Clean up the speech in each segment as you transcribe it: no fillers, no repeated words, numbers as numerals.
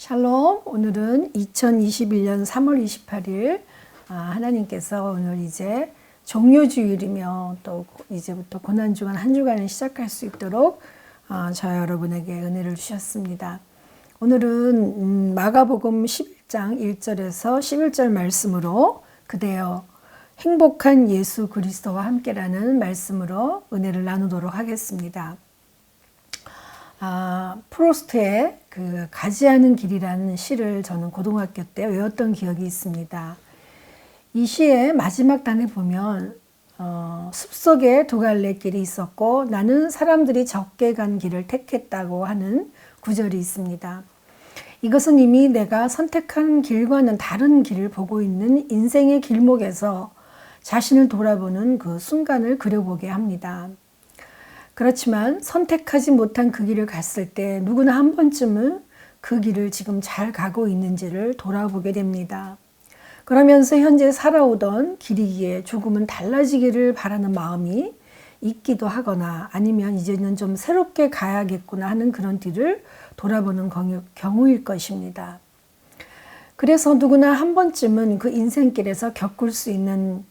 샬롬. 오늘은 2021년 3월 28일 하나님께서 오늘 이제 종료주일이며 또 이제부터 고난주간 한 주간을 시작할 수 있도록 저 여러분에게 은혜를 주셨습니다. 오늘은 마가복음 11장 1절에서 11절 말씀으로 그대여 행복한 예수 그리스도와 함께라는 말씀으로 은혜를 나누도록 하겠습니다. 프로스트의 그 가지 않은 길이라는 시를 저는 고등학교 때 외웠던 기억이 있습니다. 이 시의 마지막 단에 보면 숲속에 두 갈래 길이 있었고 나는 사람들이 적게 간 길을 택했다고 하는 구절이 있습니다. 이것은 이미 내가 선택한 길과는 다른 길을 보고 있는 인생의 길목에서 자신을 돌아보는 그 순간을 그려보게 합니다. 그렇지만 선택하지 못한 그 길을 갔을 때 누구나 한 번쯤은 그 길을 지금 잘 가고 있는지를 돌아보게 됩니다. 그러면서 현재 살아오던 길이기에 조금은 달라지기를 바라는 마음이 있기도 하거나 아니면 이제는 좀 새롭게 가야겠구나 하는 그런 뒤를 돌아보는 경우일 것입니다. 그래서 누구나 한 번쯤은 그 인생길에서 겪을 수 있는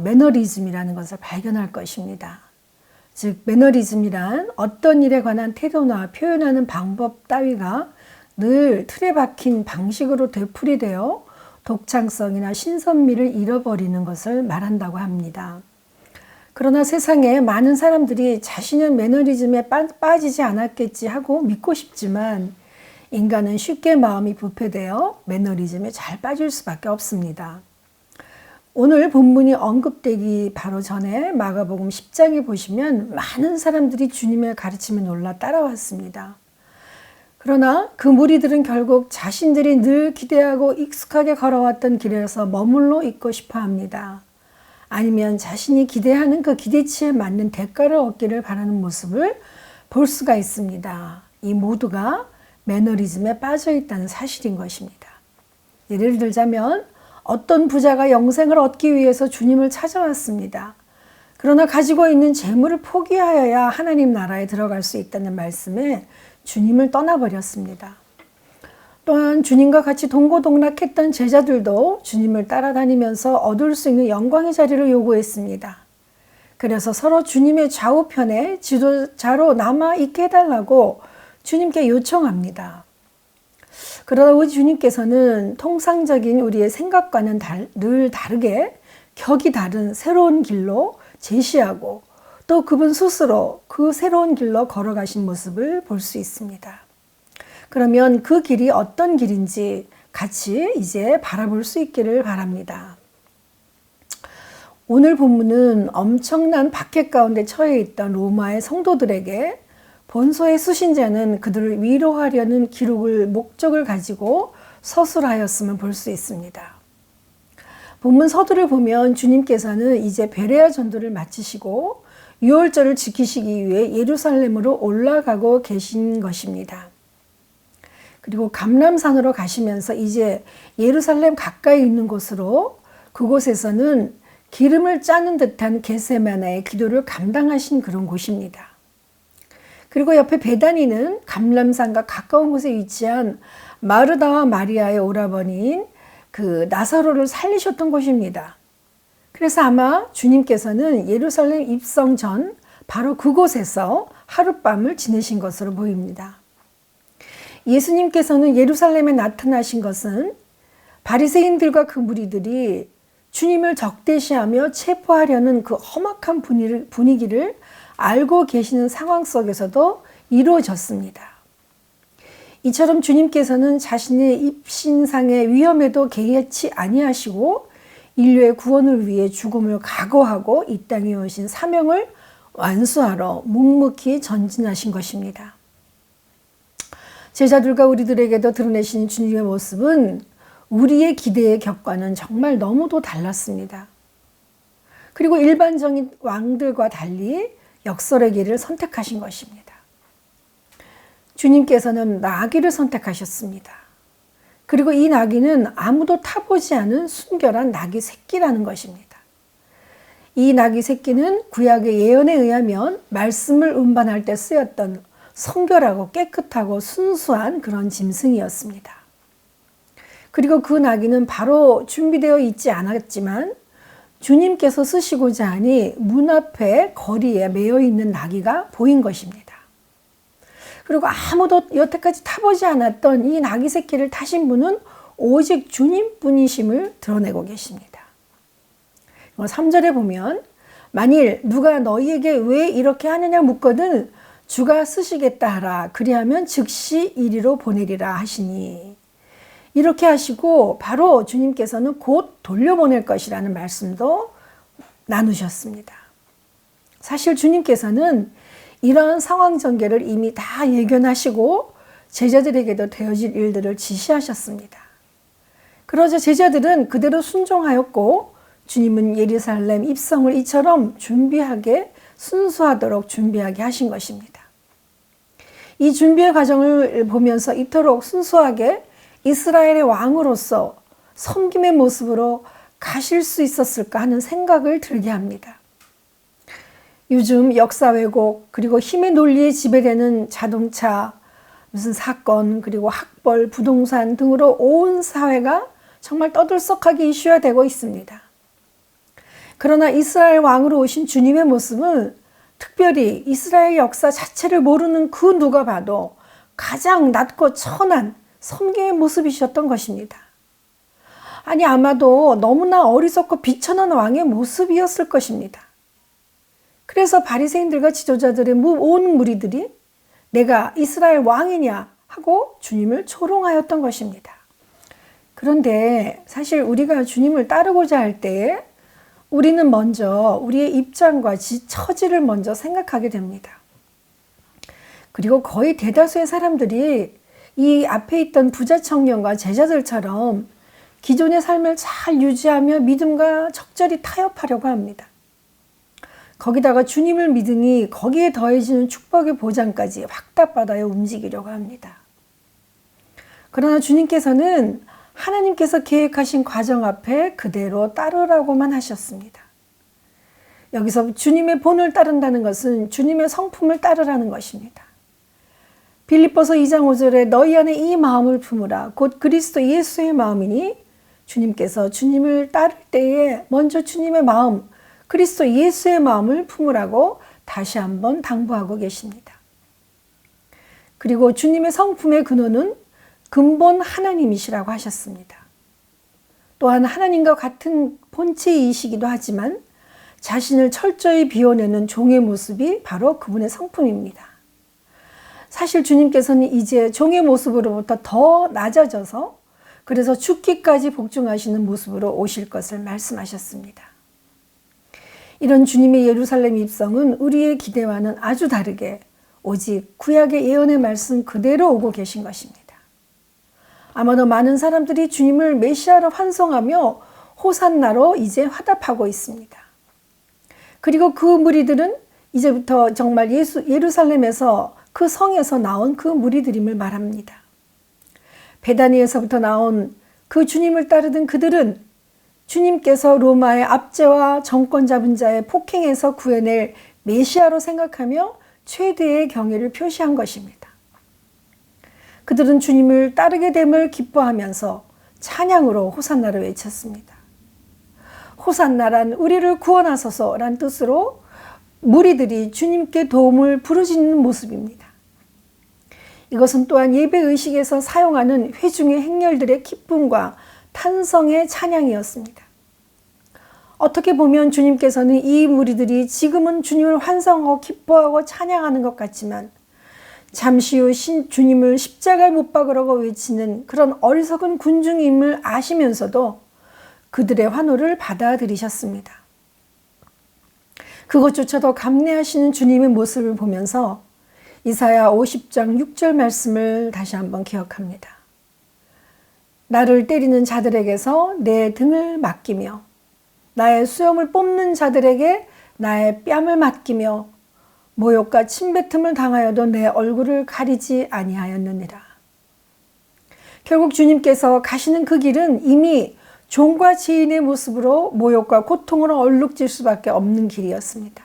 매너리즘이라는 것을 발견할 것입니다. 즉 매너리즘이란 어떤 일에 관한 태도나 표현하는 방법 따위가 늘 틀에 박힌 방식으로 되풀이되어 독창성이나 신선미를 잃어버리는 것을 말한다고 합니다. 그러나 세상에 많은 사람들이 자신은 매너리즘에 빠지지 않았겠지 하고 믿고 싶지만 인간은 쉽게 마음이 부패되어 매너리즘에 잘 빠질 수밖에 없습니다. 오늘 본문이 언급되기 바로 전에 마가복음 10장에 보시면 많은 사람들이 주님의 가르침에 놀라 따라왔습니다. 그러나 그 무리들은 결국 자신들이 늘 기대하고 익숙하게 걸어왔던 길에서 머물러 있고 싶어 합니다. 아니면 자신이 기대하는 그 기대치에 맞는 대가를 얻기를 바라는 모습을 볼 수가 있습니다. 이 모두가 매너리즘에 빠져 있다는 사실인 것입니다. 예를 들자면 어떤 부자가 영생을 얻기 위해서 주님을 찾아왔습니다. 그러나 가지고 있는 재물을 포기하여야 하나님 나라에 들어갈 수 있다는 말씀에 주님을 떠나버렸습니다. 또한 주님과 같이 동고동락했던 제자들도 주님을 따라다니면서 얻을 수 있는 영광의 자리를 요구했습니다. 그래서 서로 주님의 좌우편에 지도자로 남아 있게 해달라고 주님께 요청합니다. 그러다 우리 주님께서는 통상적인 우리의 생각과는 늘 다르게 격이 다른 새로운 길로 제시하고 또 그분 스스로 그 새로운 길로 걸어가신 모습을 볼 수 있습니다. 그러면 그 길이 어떤 길인지 같이 이제 바라볼 수 있기를 바랍니다. 오늘 본문은 엄청난 박해 가운데 처해 있던 로마의 성도들에게 본소의 수신자는 그들을 위로하려는 목적을 가지고 서술하였음을 볼 수 있습니다. 본문 서두를 보면 주님께서는 이제 베레아 전도를 마치시고 유월절을 지키시기 위해 예루살렘으로 올라가고 계신 것입니다. 그리고 감람산으로 가시면서 이제 예루살렘 가까이 있는 곳으로 그곳에서는 기름을 짜는 듯한 겟세마네의 기도를 감당하신 그런 곳입니다. 그리고 옆에 베다니는 감람산과 가까운 곳에 위치한 마르다와 마리아의 오라버니인 그 나사로를 살리셨던 곳입니다. 그래서 아마 주님께서는 예루살렘 입성 전 바로 그곳에서 하룻밤을 지내신 것으로 보입니다. 예수님께서는 예루살렘에 나타나신 것은 바리새인들과 그 무리들이 주님을 적대시하며 체포하려는 그 험악한 분위기를 알고 계시는 상황 속에서도 이루어졌습니다. 이처럼 주님께서는 자신의 입신상의 위험에도 개의치 아니하시고 인류의 구원을 위해 죽음을 각오하고 이 땅에 오신 사명을 완수하러 묵묵히 전진하신 것입니다. 제자들과 우리들에게도 드러내신 주님의 모습은 우리의 기대의 격과는 정말 너무도 달랐습니다. 그리고 일반적인 왕들과 달리 역설의 길을 선택하신 것입니다. 주님께서는 나귀를 선택하셨습니다. 그리고 이 나귀는 아무도 타보지 않은 순결한 나귀 새끼라는 것입니다. 이 나귀 새끼는 구약의 예언에 의하면 말씀을 운반할 때 쓰였던 성결하고 깨끗하고 순수한 그런 짐승이었습니다. 그리고 그 나귀는 바로 준비되어 있지 않았지만 주님께서 쓰시고자 하니 문 앞에 거리에 매여 있는 나귀가 보인 것입니다. 그리고 아무도 여태까지 타보지 않았던 이 나귀 새끼를 타신 분은 오직 주님뿐이심을 드러내고 계십니다. 3절에 보면 만일 누가 너희에게 왜 이렇게 하느냐 묻거든 주가 쓰시겠다 하라. 그리하면 즉시 이리로 보내리라 하시니, 이렇게 하시고 바로 주님께서는 곧 돌려보낼 것이라는 말씀도 나누셨습니다. 사실 주님께서는 이러한 상황 전개를 이미 다 예견하시고 제자들에게도 되어질 일들을 지시하셨습니다. 그러자 제자들은 그대로 순종하였고 주님은 예루살렘 입성을 이처럼 준비하게, 순수하도록 준비하게 하신 것입니다. 이 준비의 과정을 보면서 이토록 순수하게 이스라엘의 왕으로서 섬김의 모습으로 가실 수 있었을까 하는 생각을 들게 합니다. 요즘 역사 왜곡, 그리고 힘의 논리에 지배되는 자동차, 무슨 사건, 그리고 학벌, 부동산 등으로 온 사회가 정말 떠들썩하게 이슈화되고 있습니다. 그러나 이스라엘 왕으로 오신 주님의 모습은 특별히 이스라엘 역사 자체를 모르는 그 누가 봐도 가장 낮고 천한 섬김의 모습이셨던 것입니다. 아니, 아마도 너무나 어리석고 비천한 왕의 모습이었을 것입니다. 그래서 바리새인들과 지도자들의 온 무리들이 내가 이스라엘 왕이냐 하고 주님을 조롱하였던 것입니다. 그런데 사실 우리가 주님을 따르고자 할 때에 우리는 먼저 우리의 입장과 처지를 먼저 생각하게 됩니다. 그리고 거의 대다수의 사람들이 이 앞에 있던 부자 청년과 제자들처럼 기존의 삶을 잘 유지하며 믿음과 적절히 타협하려고 합니다. 거기다가 주님을 믿으니 거기에 더해지는 축복의 보장까지 확답받아야 움직이려고 합니다. 그러나 주님께서는 하나님께서 계획하신 과정 앞에 그대로 따르라고만 하셨습니다. 여기서 주님의 본을 따른다는 것은 주님의 성품을 따르라는 것입니다. 빌립보서 2장 5절에 너희 안에 이 마음을 품으라 곧 그리스도 예수의 마음이니, 주님께서 주님을 따를 때에 먼저 주님의 마음, 그리스도 예수의 마음을 품으라고 다시 한번 당부하고 계십니다. 그리고 주님의 성품의 근원은 근본 하나님이시라고 하셨습니다. 또한 하나님과 같은 본체이시기도 하지만 자신을 철저히 비워내는 종의 모습이 바로 그분의 성품입니다. 사실 주님께서는 이제 종의 모습으로부터 더 낮아져서 그래서 죽기까지 복종하시는 모습으로 오실 것을 말씀하셨습니다. 이런 주님의 예루살렘 입성은 우리의 기대와는 아주 다르게 오직 구약의 예언의 말씀 그대로 오고 계신 것입니다. 아마도 많은 사람들이 주님을 메시아로 환송하며 호산나로 이제 화답하고 있습니다. 그리고 그 무리들은 이제부터 정말 예루살렘에서 그 성에서 나온 그 무리들임을 말합니다. 베다니에서부터 나온 그 주님을 따르던 그들은 주님께서 로마의 압제와 정권 잡은 자의 폭행에서 구해낼 메시아로 생각하며 최대의 경외를 표시한 것입니다. 그들은 주님을 따르게 됨을 기뻐하면서 찬양으로 호산나를 외쳤습니다. 호산나란 우리를 구원하소서란 뜻으로 무리들이 주님께 도움을 부르짖는 모습입니다. 이것은 또한 예배의식에서 사용하는 회중의 행렬들의 기쁨과 탄성의 찬양이었습니다. 어떻게 보면 주님께서는 이 무리들이 지금은 주님을 환성하고 기뻐하고 찬양하는 것 같지만 잠시 후 주님을 십자가에 못 박으라고 외치는 그런 어리석은 군중임을 아시면서도 그들의 환호를 받아들이셨습니다. 그것조차도 감내하시는 주님의 모습을 보면서 이사야 50장 6절 말씀을 다시 한번 기억합니다. 나를 때리는 자들에게서 내 등을 맡기며 나의 수염을 뽑는 자들에게 나의 뺨을 맡기며 모욕과 침뱉음을 당하여도 내 얼굴을 가리지 아니하였느니라. 결국 주님께서 가시는 그 길은 이미 종과 죄인의 모습으로 모욕과 고통으로 얼룩질 수밖에 없는 길이었습니다.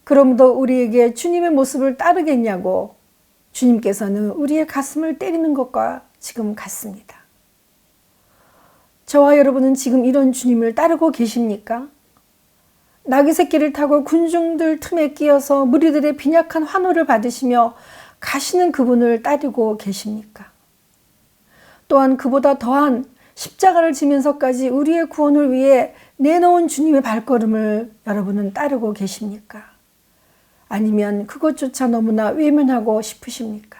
그러므로 우리에게 주님의 모습을 따르겠냐고 주님께서는 우리의 가슴을 때리는 것과 지금 같습니다. 저와 여러분은 지금 이런 주님을 따르고 계십니까? 나귀 새끼를 타고 군중들 틈에 끼어서 무리들의 빈약한 환호를 받으시며 가시는 그분을 따르고 계십니까? 또한 그보다 더한 십자가를 지면서까지 우리의 구원을 위해 내놓은 주님의 발걸음을 여러분은 따르고 계십니까? 아니면 그것조차 너무나 외면하고 싶으십니까?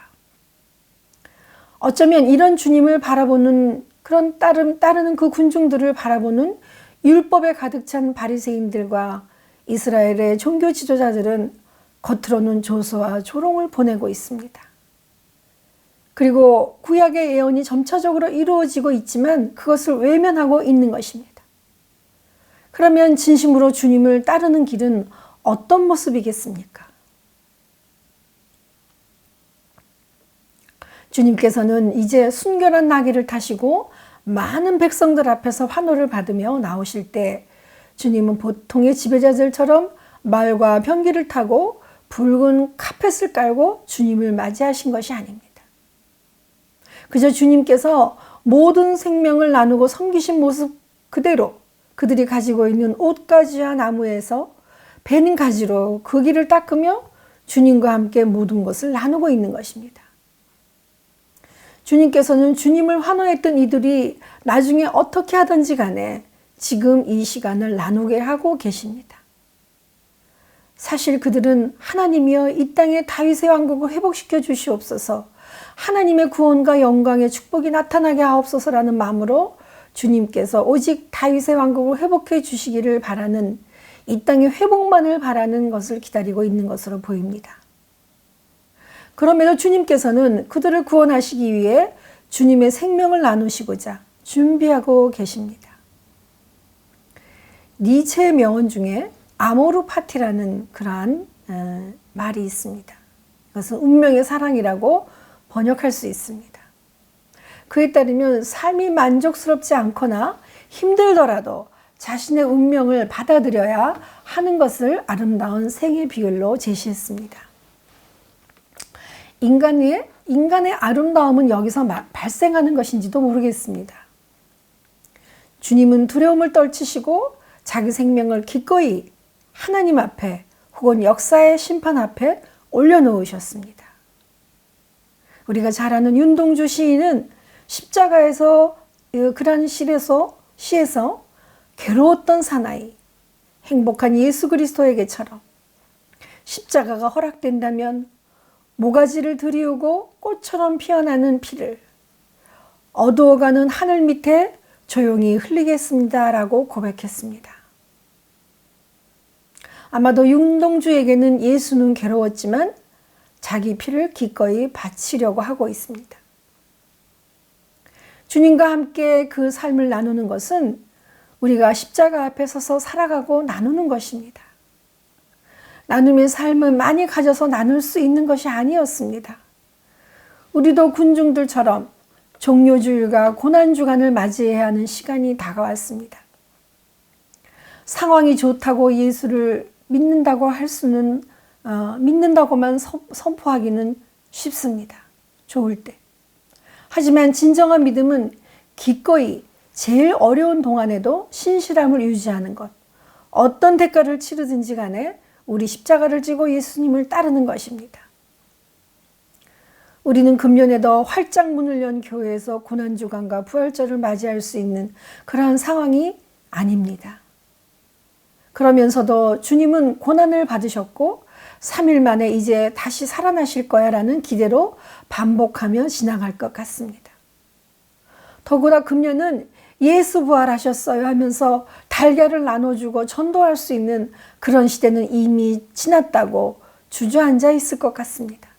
어쩌면 이런 주님을 바라보는 그런 따르는 그 군중들을 바라보는 율법에 가득 찬 바리새인들과 이스라엘의 종교 지도자들은 겉으로는 조소와 조롱을 보내고 있습니다. 그리고 구약의 예언이 점차적으로 이루어지고 있지만 그것을 외면하고 있는 것입니다. 그러면 진심으로 주님을 따르는 길은 어떤 모습이겠습니까? 주님께서는 이제 순결한 나귀를 타시고 많은 백성들 앞에서 환호를 받으며 나오실 때 주님은 보통의 지배자들처럼 말과 병기를 타고 붉은 카펫을 깔고 주님을 맞이하신 것이 아닙니다. 그저 주님께서 모든 생명을 나누고 섬기신 모습 그대로 그들이 가지고 있는 옷가지와 나무에서 베는 가지로 그 길을 닦으며 주님과 함께 모든 것을 나누고 있는 것입니다. 주님께서는 주님을 환호했던 이들이 나중에 어떻게 하든지 간에 지금 이 시간을 나누게 하고 계십니다. 사실 그들은 하나님이여 이 땅에 다윗의 왕국을 회복시켜 주시옵소서, 하나님의 구원과 영광의 축복이 나타나게 하옵소서라는 마음으로 주님께서 오직 다윗의 왕국을 회복해 주시기를 바라는, 이 땅의 회복만을 바라는 것을 기다리고 있는 것으로 보입니다. 그럼에도 주님께서는 그들을 구원하시기 위해 주님의 생명을 나누시고자 준비하고 계십니다. 니체의 명언 중에 아모르 파티라는 그러한 말이 있습니다. 이것은 운명의 사랑이라고 번역할 수 있습니다. 그에 따르면 삶이 만족스럽지 않거나 힘들더라도 자신의 운명을 받아들여야 하는 것을 아름다운 생의 비율로 제시했습니다. 인간의 아름다움은 여기서 발생하는 것인지도 모르겠습니다. 주님은 두려움을 떨치시고 자기 생명을 기꺼이 하나님 앞에 혹은 역사의 심판 앞에 올려놓으셨습니다. 우리가 잘 아는 윤동주 시인은 십자가에서 그러한 시에서 괴로웠던 사나이, 행복한 예수 그리스도에게처럼 십자가가 허락된다면 모가지를 들이우고 꽃처럼 피어나는 피를 어두워가는 하늘 밑에 조용히 흘리겠습니다라고 고백했습니다. 아마도 윤동주에게는 예수는 괴로웠지만 자기 피를 기꺼이 바치려고 하고 있습니다. 주님과 함께 그 삶을 나누는 것은 우리가 십자가 앞에 서서 살아가고 나누는 것입니다. 나눔의 삶을 많이 가져서 나눌 수 있는 것이 아니었습니다. 우리도 군중들처럼 종료주일과 고난주간을 맞이해야 하는 시간이 다가왔습니다. 상황이 좋다고 예수를 믿는다고만 선포하기는 쉽습니다. 좋을 때. 하지만 진정한 믿음은 기꺼이 제일 어려운 동안에도 신실함을 유지하는 것, 어떤 대가를 치르든지 간에 우리 십자가를 지고 예수님을 따르는 것입니다. 우리는 금년에도 활짝 문을 연 교회에서 고난주간과 부활절을 맞이할 수 있는 그러한 상황이 아닙니다. 그러면서도 주님은 고난을 받으셨고 3일 만에 이제 다시 살아나실 거야 라는 기대로 반복하며 지나갈 것 같습니다. 더구나 금년은 예수 부활하셨어요 하면서 달걀을 나눠주고 전도할 수 있는 그런 시대는 이미 지났다고 주저앉아 있을 것 같습니다.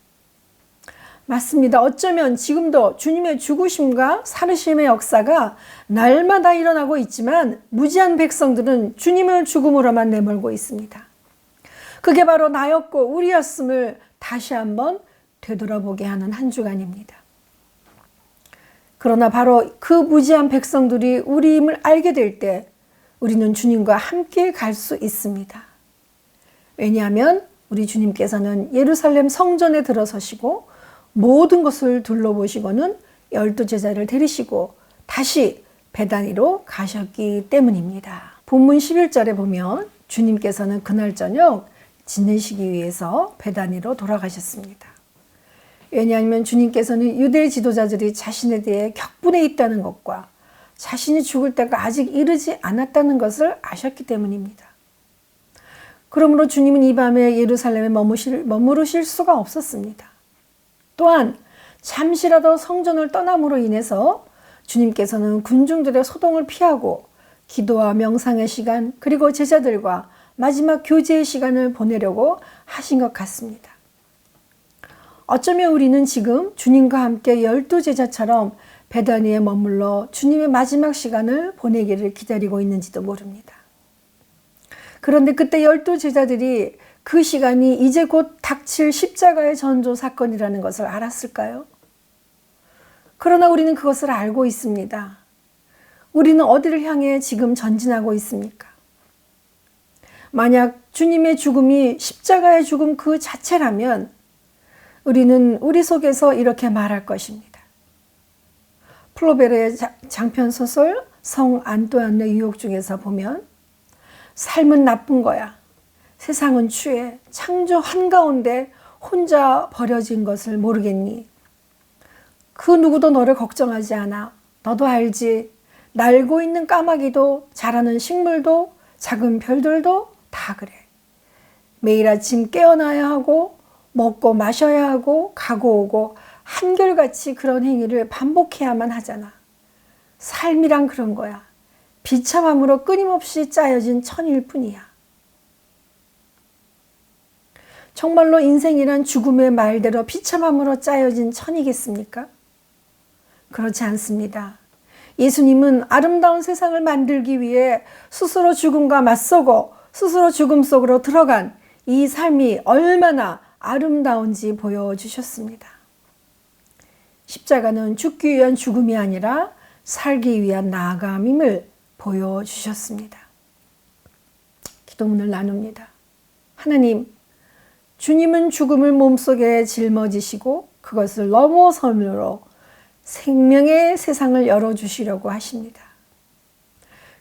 맞습니다. 어쩌면 지금도 주님의 죽으심과 살으심의 역사가 날마다 일어나고 있지만 무지한 백성들은 주님을 죽음으로만 내몰고 있습니다. 그게 바로 나였고 우리였음을 다시 한번 되돌아보게 하는 한 주간입니다. 그러나 바로 그 무지한 백성들이 우리임을 알게 될 때 우리는 주님과 함께 갈 수 있습니다. 왜냐하면 우리 주님께서는 예루살렘 성전에 들어서시고 모든 것을 둘러보시고는 12 제자를 데리시고 다시 베다니로 가셨기 때문입니다. 본문 11절에 보면 주님께서는 그날 저녁 지내시기 위해서 베다니로 돌아가셨습니다. 왜냐하면 주님께서는 유대 지도자들이 자신에 대해 격분해 있다는 것과 자신이 죽을 때가 아직 이르지 않았다는 것을 아셨기 때문입니다. 그러므로 주님은 이 밤에 예루살렘에 머무르실 수가 없었습니다. 또한 잠시라도 성전을 떠남으로 인해서 주님께서는 군중들의 소동을 피하고 기도와 명상의 시간, 그리고 제자들과 마지막 교제의 시간을 보내려고 하신 것 같습니다. 어쩌면 우리는 지금 주님과 함께 12제자처럼 베다니에 머물러 주님의 마지막 시간을 보내기를 기다리고 있는지도 모릅니다. 그런데 그때 12제자들이 그 시간이 이제 곧 닥칠 십자가의 전조 사건이라는 것을 알았을까요? 그러나 우리는 그것을 알고 있습니다. 우리는 어디를 향해 지금 전진하고 있습니까? 만약 주님의 죽음이 십자가의 죽음 그 자체라면 우리는 우리 속에서 이렇게 말할 것입니다. 플로베르의 장편 소설 성 안뚜안의 유혹 중에서 보면 삶은 나쁜 거야. 세상은 추해. 창조 한가운데 혼자 버려진 것을 모르겠니? 그 누구도 너를 걱정하지 않아. 너도 알지. 날고 있는 까마귀도 자라는 식물도 작은 별들도 다 그래. 매일 아침 깨어나야 하고 먹고 마셔야 하고 가고 오고 한결같이 그런 행위를 반복해야만 하잖아. 삶이란 그런 거야. 비참함으로 끊임없이 짜여진 천일 뿐이야. 정말로 인생이란 죽음의 말대로 비참함으로 짜여진 천이겠습니까? 그렇지 않습니다. 예수님은 아름다운 세상을 만들기 위해 스스로 죽음과 맞서고 스스로 죽음 속으로 들어간 이 삶이 얼마나 아름다운지 보여주셨습니다. 십자가는 죽기 위한 죽음이 아니라 살기 위한 나아감임을 보여주셨습니다. 기도문을 나눕니다. 하나님, 주님은 죽음을 몸속에 짊어지시고 그것을 넘어섬으로 생명의 세상을 열어주시려고 하십니다.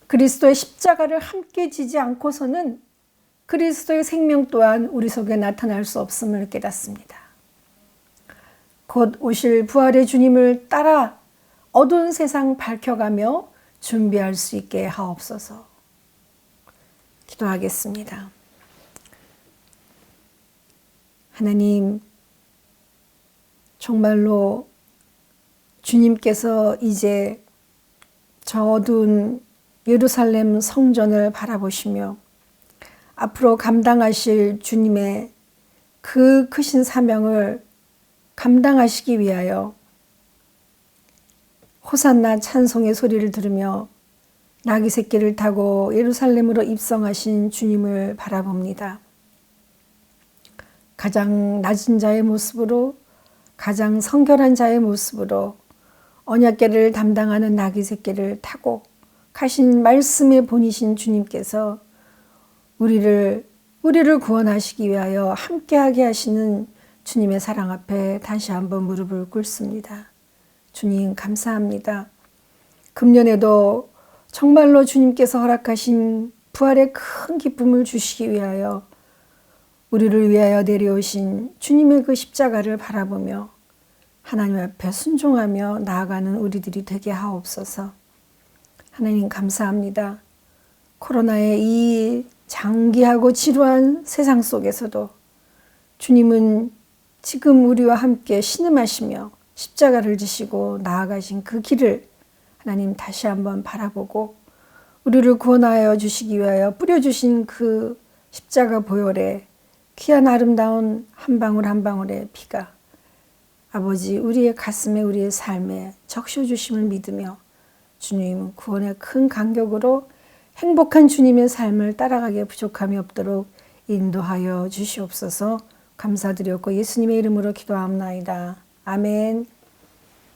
그리스도의 십자가를 함께 지지 않고서는 그리스도의 생명 또한 우리 속에 나타날 수 없음을 깨닫습니다. 곧 오실 부활의 주님을 따라 어두운 세상 밝혀가며 준비할 수 있게 하옵소서. 기도하겠습니다. 하나님, 정말로 주님께서 이제 저 어두운 예루살렘 성전을 바라보시며 앞으로 감당하실 주님의 그 크신 사명을 감당하시기 위하여 호산나 찬송의 소리를 들으며 나귀 새끼를 타고 예루살렘으로 입성하신 주님을 바라봅니다. 가장 낮은 자의 모습으로, 가장 성결한 자의 모습으로 언약궤를 담당하는 나귀 새끼를 타고 가신 말씀의 본이신 주님께서 우리를 구원하시기 위하여 함께하게 하시는 주님의 사랑 앞에 다시 한번 무릎을 꿇습니다. 주님 감사합니다. 금년에도 정말로 주님께서 허락하신 부활의 큰 기쁨을 주시기 위하여 우리를 위하여 내려오신 주님의 그 십자가를 바라보며 하나님 앞에 순종하며 나아가는 우리들이 되게 하옵소서. 하나님 감사합니다. 코로나의 이 장기하고 지루한 세상 속에서도 주님은 지금 우리와 함께 신음하시며 십자가를 지시고 나아가신 그 길을 하나님 다시 한번 바라보고 우리를 구원하여 주시기 위하여 뿌려주신 그 십자가 보혈에 귀한 아름다운 한 방울 한 방울의 피가 아버지 우리의 가슴에 우리의 삶에 적셔주심을 믿으며 주님 구원의 큰 간격으로 행복한 주님의 삶을 따라가기에 부족함이 없도록 인도하여 주시옵소서. 감사드렸고 예수님의 이름으로 기도하옵나이다. 아멘.